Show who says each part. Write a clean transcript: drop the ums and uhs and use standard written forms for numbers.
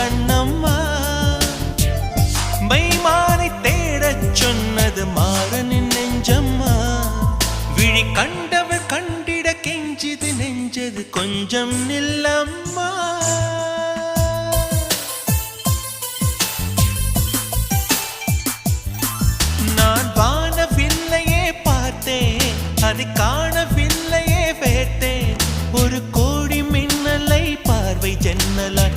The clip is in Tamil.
Speaker 1: கண்ணம்மா மைமானை தேடச் சொன்னது மாறனின் நெஞ்சம்மா விழி கண்டவர் கண்டிட கெஞ்சிது நெஞ்சது கொஞ்சம் நில்லம்மா